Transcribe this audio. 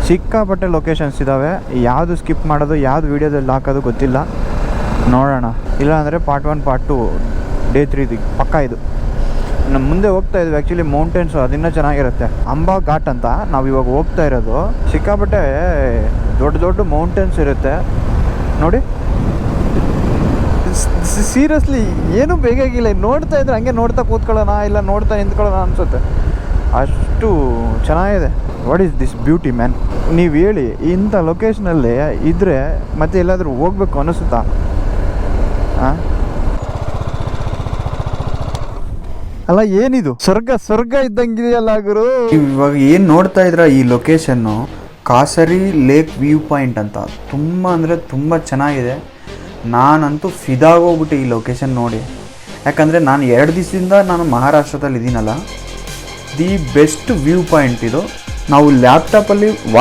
ಸಿಕ್ಕಾಪಟ್ಟೆ ಲೊಕೇಶನ್ಸ್ ಇದ್ದಾವೆ. ಯಾವುದು ಸ್ಕಿಪ್ ಮಾಡೋದು, ಯಾವುದು ವೀಡಿಯೋದಲ್ಲಿ ಹಾಕೋದು ಗೊತ್ತಿಲ್ಲ. ನೋಡೋಣ, ಇಲ್ಲಾಂದರೆ ಪಾರ್ಟ್ 1 ಪಾರ್ಟ್ 2 ಡೇ 3 ಪಕ್ಕ ಇದು. ನಮ್ಮ ಮುಂದೆ ಹೋಗ್ತಾ ಇದ್ವಿ ಆ್ಯಕ್ಚುಲಿ ಮೌಂಟೇನ್ಸು ಅದಿನ್ನೂ ಚೆನ್ನಾಗಿರುತ್ತೆ. ಅಂಬಾ ಘಾಟ್ ಅಂತ ನಾವು ಇವಾಗ ಹೋಗ್ತಾ ಇರೋದು. ಸಿಕ್ಕಾಪಟ್ಟೆ ದೊಡ್ಡ ದೊಡ್ಡ ಮೌಂಟೇನ್ಸ್ ಇರುತ್ತೆ ನೋಡಿ. ಸೀರಿಯಸ್ಲಿ ಏನೂ ಬೇಕಾಗಿಲ್ಲ, ನೋಡ್ತಾ ಇದ್ರೆ ಹಂಗೆ ನೋಡ್ತಾ ಕೂತ್ಕೊಳ್ಳೋಣ ಇಲ್ಲ ನೋಡ್ತಾ ನಿಂತ್ಕೊಳ್ಳೋಣ ಅನಿಸುತ್ತೆ, ಅಷ್ಟು ಚೆನ್ನಾಗಿದೆ. What is this beauty man? ನೀವು ಹೇಳಿ, ಇಂಥ ಲೊಕೇಶನಲ್ಲಿ ಇದ್ದರೆ ಮತ್ತೆ ಎಲ್ಲಾದರೂ ಹೋಗ್ಬೇಕು ಅನಿಸುತ್ತಾ? ಹಾಂ ಅಲ್ಲ, ಏನಿದು ಸ್ವರ್ಗ ಇದ್ದಂಗಿದೆಯಲ್ಲ ಗುರು. ಇವಾಗ ಏನು ನೋಡ್ತಾ ಇದ್ರ ಈ location Kasari lake view point ಅಂತ, ತುಂಬ ಅಂದರೆ ತುಂಬ ಚೆನ್ನಾಗಿದೆ. ನಾನಂತೂ ಫಿದಾಗೋಗ್ಬಿಟ್ಟೆ ಈ ಲೊಕೇಶನ್ ನೋಡಿ. ಯಾಕಂದರೆ ನಾನು 2 ದಿವಸದಿಂದ ನಾನು ಮಹಾರಾಷ್ಟ್ರದಲ್ಲಿ ಇದ್ದೀನಲ್ಲ, ದಿ ಬೆಸ್ಟ್ ವ್ಯೂ ಪಾಯಿಂಟ್ ಇದು. ನಾವು ಲ್ಯಾಪ್ಟಾಪಲ್ಲಿ